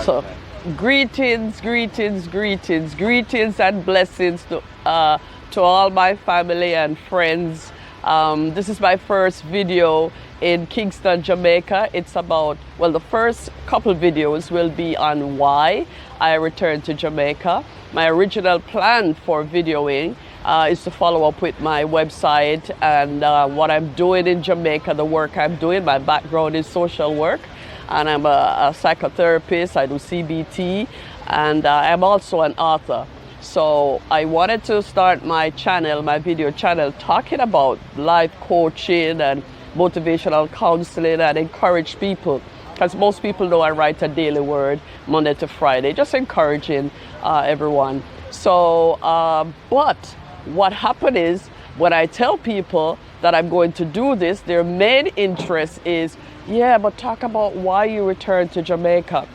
So, greetings, greetings, greetings, greetings and blessings to all my family and friends. This is my first video in Kingston, Jamaica. It's about, well, the first couple videos will be on why I returned to Jamaica. My original plan for videoing is to follow up with my website and what I'm doing in Jamaica, the work I'm doing. My background is social work, and I'm a psychotherapist. I do CBT, and I'm also an author. So I wanted to start my channel, my video channel, talking about life coaching and motivational counseling and encourage people. Because most people know I write a daily word Monday to Friday, just encouraging everyone. So, but what happened is when I tell people that I'm going to do this, their main interest is, yeah, but talk about why you returned to Jamaica.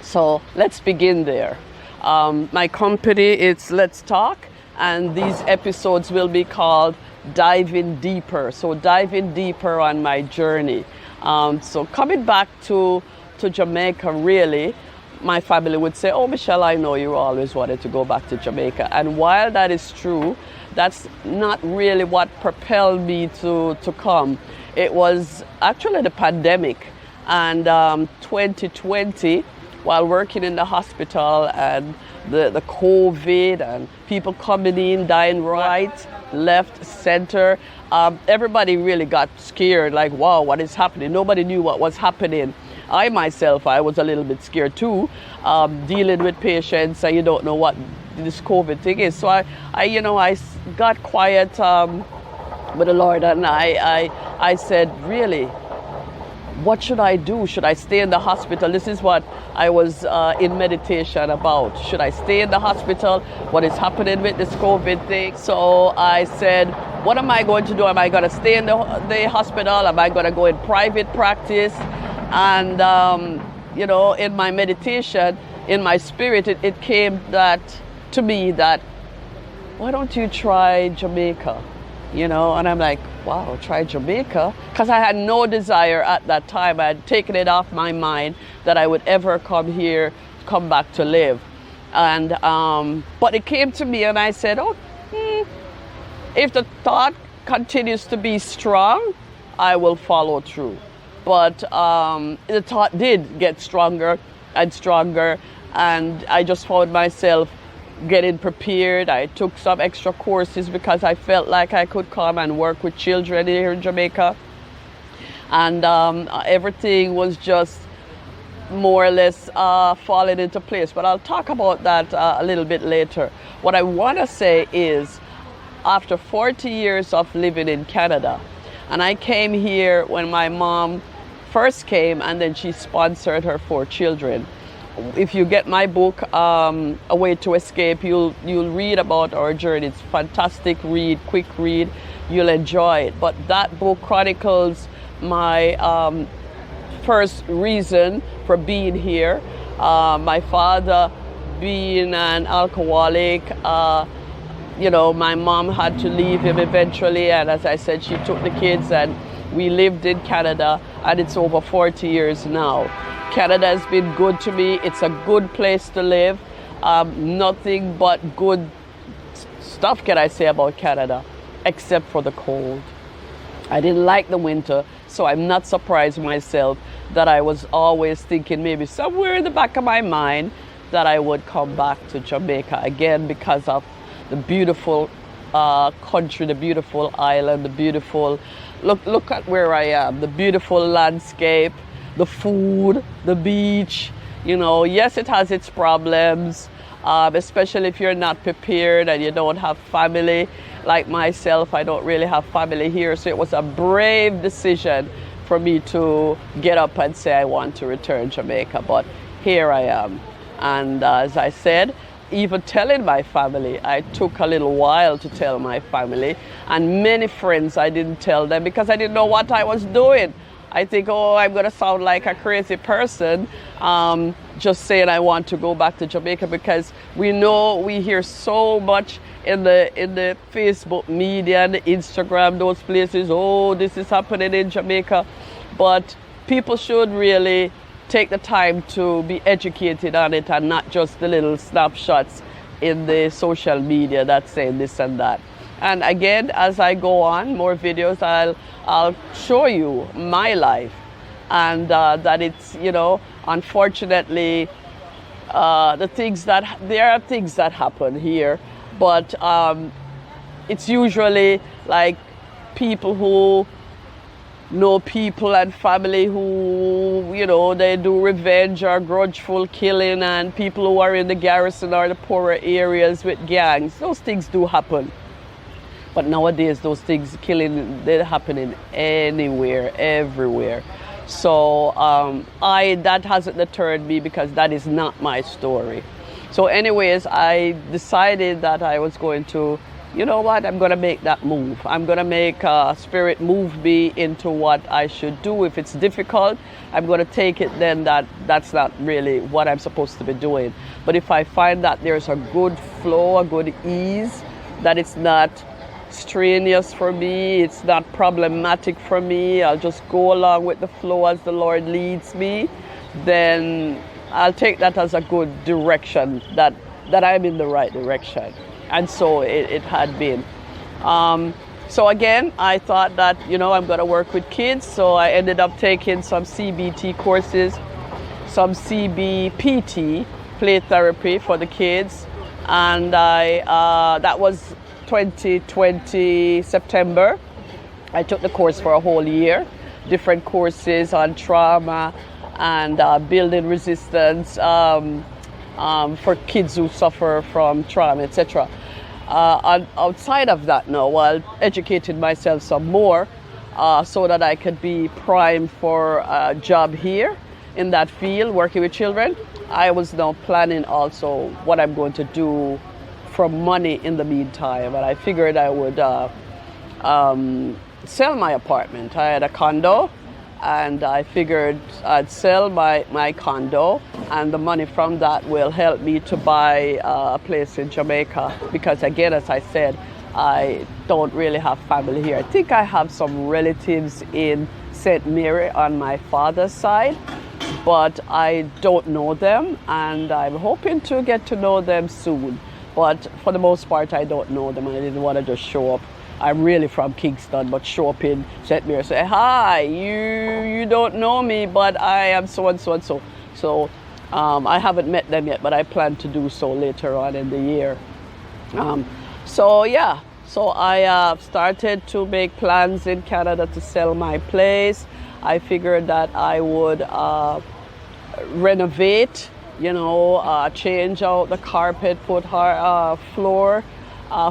So let's begin there. My company is Let's Talk, and these episodes will be called Diving Deeper. So diving deeper on my journey. So coming back to Jamaica, really, my family would say, oh, Michelle, I know you always wanted to go back to Jamaica. And while that is true, that's not really what propelled me to come. It was actually the pandemic, and 2020, while working in the hospital, and the COVID and people coming in, dying right, left, center, everybody really got scared, like, wow, what is happening? Nobody knew what was happening. I myself, I was a little bit scared too, dealing with patients, and you don't know what this COVID thing is. So I got quiet with the Lord, and I said, really, what should I do? Should I stay in the hospital? This is what I was in meditation about. Should I stay in the hospital? What is happening with this COVID thing? So I said, what am I going to do? Am I going to stay in the hospital? Am I going to go in private practice? And, in my meditation, in my spirit, it came to me that, why don't you try Jamaica? And I'm like, wow, try Jamaica? Because I had no desire at that time. I had taken it off my mind that I would ever come back to live. And, but it came to me, and I said, if the thought continues to be strong, I will follow through. But the thought did get stronger and stronger, and I just found myself getting prepared. I took some extra courses because I felt like I could come and work with children here in Jamaica. And everything was just more or less falling into place. But I'll talk about that a little bit later. What I want to say is, after 40 years of living in Canada, and I came here when my mom first came, and then she sponsored her 4 children. If you get my book, A Way to Escape, you'll read about our journey. It's a fantastic read, quick read. You'll enjoy it. But that book chronicles my first reason for being here. My father being an alcoholic, my mom had to leave him eventually. And as I said, she took the kids, and we lived in Canada, and it's over 40 years now. Canada has been good to me. It's a good place to live. Nothing but good stuff can I say about Canada, except for the cold. I didn't like the winter, so I'm not surprised myself that I was always thinking maybe somewhere in the back of my mind that I would come back to Jamaica again, because of the beautiful country, the beautiful island, the beautiful, look at where I am, the beautiful landscape, the food, the beach. Yes, it has its problems, especially if you're not prepared and you don't have family. Like myself, I don't really have family here, so it was a brave decision for me to get up and say I want to return to Jamaica, but here I am. And as I said, even telling my family, I took a little while to tell my family, and many friends I didn't tell them because I didn't know what I was doing. I think, I'm going to sound like a crazy person just saying I want to go back to Jamaica, because we hear so much in the Facebook media and the Instagram, those places, this is happening in Jamaica. But people should really take the time to be educated on it and not just the little snapshots in the social media that's saying this and that. And again, as I go on more videos, I'll show you my life, and that it's, you know, unfortunately, there are things that happen here, but it's usually like people who know people and family who, you know, they do revenge or grudgeful killing, and people who are in the garrison or the poorer areas with gangs. Those things do happen. But nowadays, those things, killing, they're happening anywhere, everywhere. So that hasn't deterred me, because that is not my story. So anyways, I decided that I was going to, you know what, I'm going to make that move. I'm going to make Spirit move me into what I should do. If it's difficult, I'm going to take it then that's not really what I'm supposed to be doing. But if I find that there's a good flow, a good ease, that it's not strenuous for me, it's not problematic for me, I'll just go along with the flow as the Lord leads me, then I'll take that as a good direction, that I'm in the right direction. And so it had been. So again, I thought that, you know, I'm going to work with kids, so I ended up taking some CBT courses, some CBPT, play therapy for the kids, and that was 2020 September. I took the course for a whole year, different courses on trauma and building resistance for kids who suffer from trauma, etc. Outside of that now, I educated myself some more so that I could be primed for a job here in that field, working with children. I was now planning also what I'm going to do for money in the meantime, and I figured I would sell my apartment. I had a condo, and I figured I'd sell my condo, and the money from that will help me to buy a place in Jamaica, because again, as I said, I don't really have family here. I think I have some relatives in St. Mary on my father's side, but I don't know them, and I'm hoping to get to know them soon. But for the most part, I don't know them, and I didn't want to just show up. I'm really from Kingston, but show up in St. Mary and say, hi, you don't know me, but I am so and so and so. So I haven't met them yet, but I plan to do so later on in the year. So I started to make plans in Canada to sell my place. I figured that I would renovate, you know, change out the carpet, put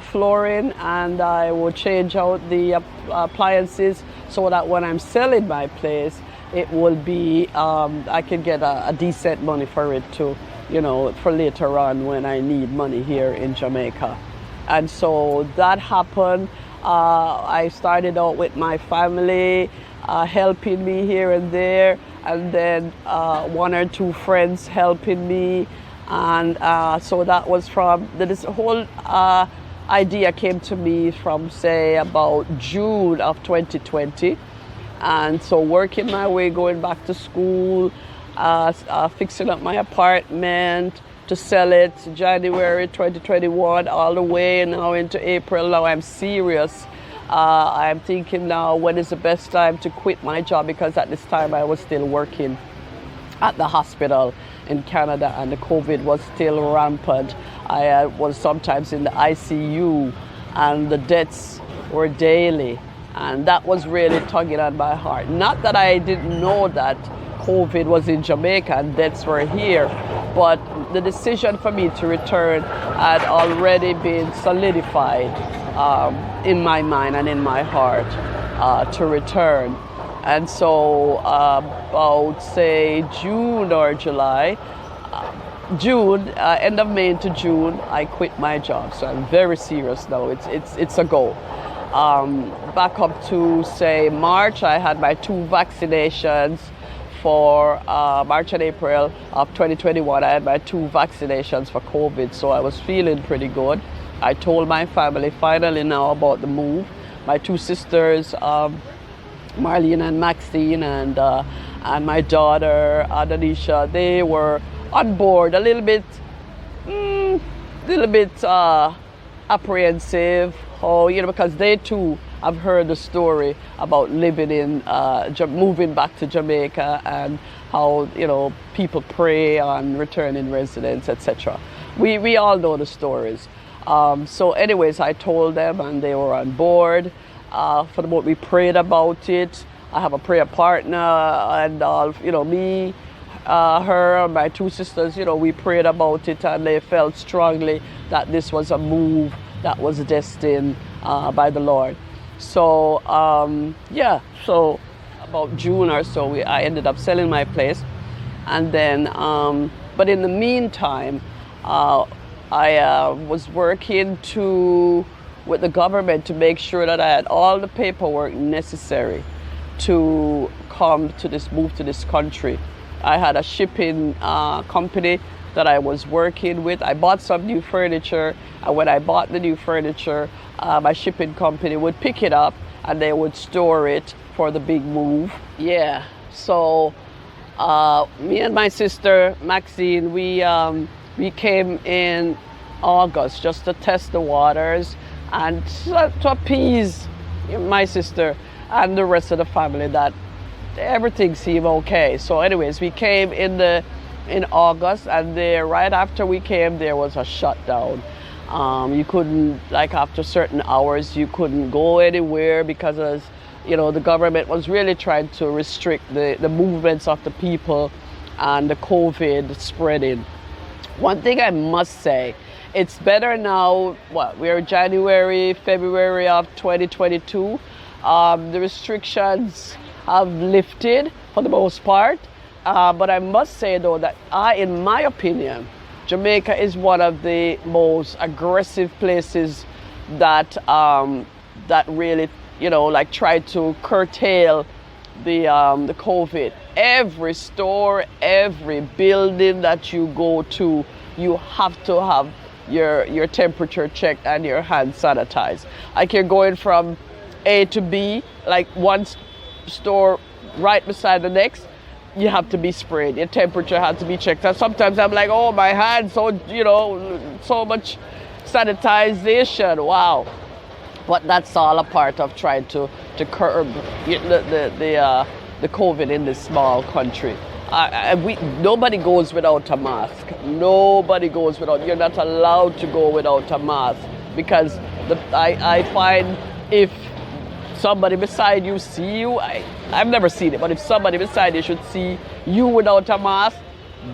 flooring, and I would change out the appliances so that when I'm selling my place, it will be, I can get a decent money for it to, you know, for later on when I need money here in Jamaica. And so that happened. I started out with my family helping me here and there, and then one or two friends helping me, and so that was from this whole idea came to me from, say, about June of 2020, and so working my way, going back to school, fixing up my apartment to sell it January 2021 all the way now into April. Now I'm serious. I'm thinking now, when is the best time to quit my job, because at this time I was still working at the hospital in Canada and the COVID was still rampant. I was sometimes in the ICU and the deaths were daily, and that was really tugging on my heart. Not that I didn't know that COVID was in Jamaica and deaths were here, but the decision for me to return had already been solidified in my mind and in my heart to return. And so about, say, June or July, end of May into June, I quit my job. So I'm very serious now. It's a go. Back up to, say, March, I had my 2 vaccinations. For March and April of 2021, I had my 2 vaccinations for COVID, so I was feeling pretty good. I told my family finally now about the move. My 2 sisters, Marlene and Maxine, and my daughter, Adanisha, they were on board a little bit, apprehensive, because they too have heard the story about living in, moving back to Jamaica, and how, people prey on returning residents, etc. We all know the stories. So anyways, I told them and they were on board. For the moment we prayed about it. I have a prayer partner and all, me, her, my two sisters, we prayed about it, and they felt strongly that this was a move that was destined by the Lord. So, so about June or so, I ended up selling my place. And then, but in the meantime, I was working with the government to make sure that I had all the paperwork necessary to move to this country. I had a shipping company that I was working with. I bought some new furniture, and when I bought the new furniture, my shipping company would pick it up and they would store it for the big move. Yeah, so me and my sister Maxine, we came in August just to test the waters and to appease my sister and the rest of the family that everything seemed okay. So anyways, we came in August, and right after we came, there was a shutdown. You couldn't, after certain hours, you couldn't go anywhere because the government was really trying to restrict the movements of the people and the COVID spreading. One thing I must say, it's better now. We're January, February of 2022. The restrictions have lifted for the most part. But I must say, though, that in my opinion, Jamaica is one of the most aggressive places that really, try to curtail the COVID. Every store, every building that you go to, you have to have your temperature checked and your hands sanitized. Like, you're going from A to B, like one store right beside the next, you have to be sprayed. Your temperature has to be checked. And sometimes I'm like, oh, my hands, so much sanitization. Wow. But that's all a part of trying to curb the COVID in this small country. Nobody goes without a mask. Nobody goes without. You're not allowed to go without a mask, because I find if somebody beside you see you, I've never seen it, but if somebody beside you should see you without a mask,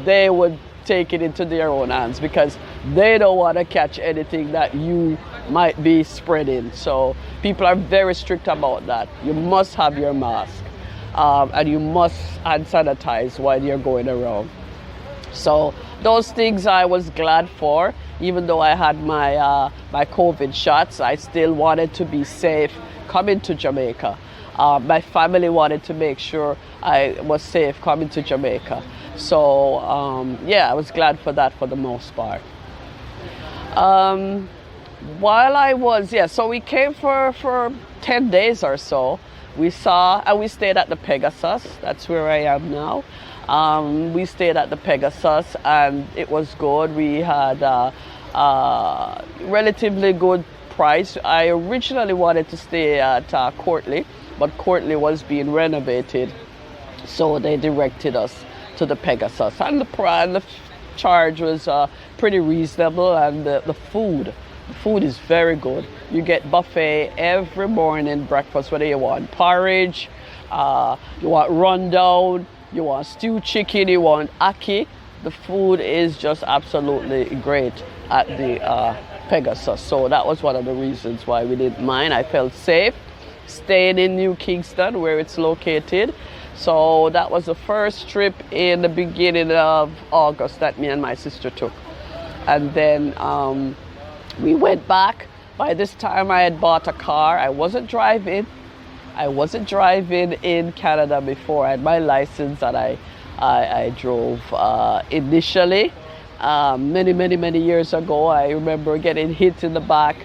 they would take it into their own hands, because they don't want to catch anything that you might be spreading. So people are very strict about that. You must have your mask, and you must hand sanitize while you're going around. So those things I was glad for. Even though I had my COVID shots, I still wanted to be safe coming to Jamaica. My family wanted to make sure I was safe coming to Jamaica. So I was glad for that for the most part. While I was, so we came for 10 days or so. We stayed at the Pegasus. That's where I am now. We stayed at the Pegasus, and it was good. We had relatively good price. I originally wanted to stay at Courtly, but Courtly was being renovated, so they directed us to the Pegasus, and the charge was pretty reasonable, and the food is very good. You get buffet every morning breakfast, whether you want porridge, you want rundown, you want stewed chicken, you want ackee. The food is just absolutely great at the Pegasus. So that was one of the reasons why we didn't mind. I felt safe staying in New Kingston, where it's located. So that was the first trip in the beginning of August that me and my sister took. And then we went back. By this time I had bought a car. I wasn't driving in Canada before. I had my license that I drove initially. Many years ago. I remember getting hit in the back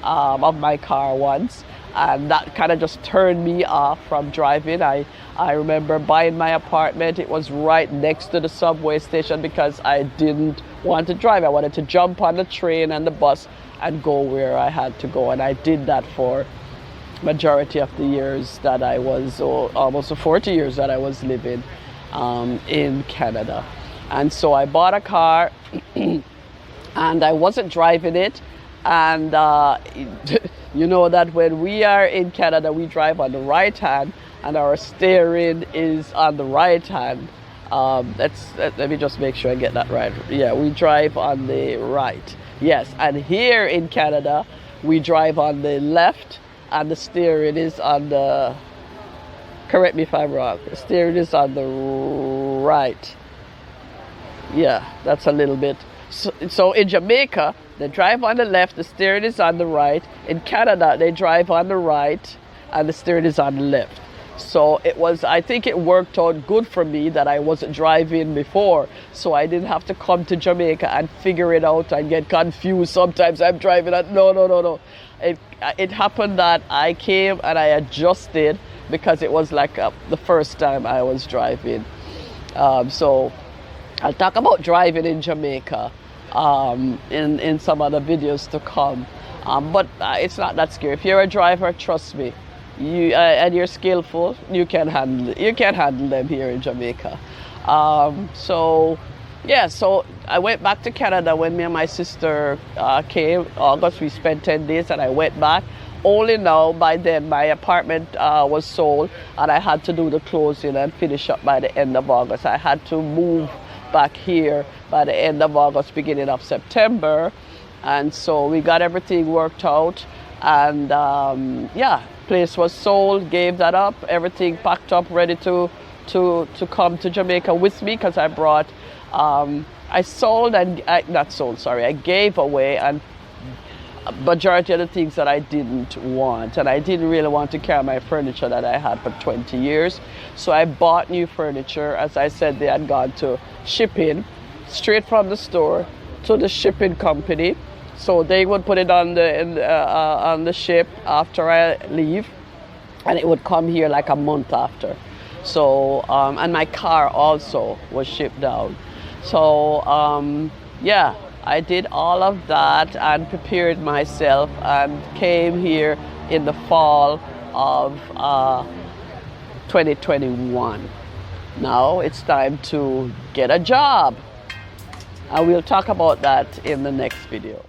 of my car once, and that kind of just turned me off from driving. I remember buying my apartment. It was right next to the subway station because I didn't want to drive. I wanted to jump on the train and the bus and go where I had to go, and I did that for majority of the years that I was, almost 40 years that I was living in Canada. And so I bought a car and I wasn't driving it. And you know that when we are in Canada, we drive on the right hand and our steering is on the right hand. Let me just make sure I get that right. Yeah, we drive on the right. Yes, and here in Canada, we drive on the left and the steering is on the, correct me if I'm wrong, the steering is on the right. Yeah, that's a little bit. So in Jamaica, they drive on the left, the steering is on the right. In Canada, they drive on the right and the steering is on the left. So I think it worked out good for me that I wasn't driving before. So I didn't have to come to Jamaica and figure it out and get confused. Sometimes I'm driving at, no. It happened that I came and I adjusted because it was like the first time I was driving. So I'll talk about driving in Jamaica in some other videos to come. But it's not that scary. If you're a driver, trust me, and you're skillful, you can handle them here in Jamaica. So I went back to Canada when me and my sister came. August, we spent 10 days and I went back. Only now, by then, my apartment was sold and I had to do the closing and finish up by the end of August. I had to move back here by the end of August, beginning of September. And so we got everything worked out. And place was sold, gave that up, everything packed up, ready to come to Jamaica with me because I brought, I gave away and majority of the things that I didn't want, and I didn't really want to carry my furniture that I had for 20 years. So I bought new furniture. As I said, they had gone to shipping straight from the store to the shipping company. So they would put it on the ship after I leave, and it would come here like a month after. So and my car also was shipped down. So I did all of that and prepared myself and came here in the fall of 2021. Now it's time to get a job. And we'll talk about that in the next video.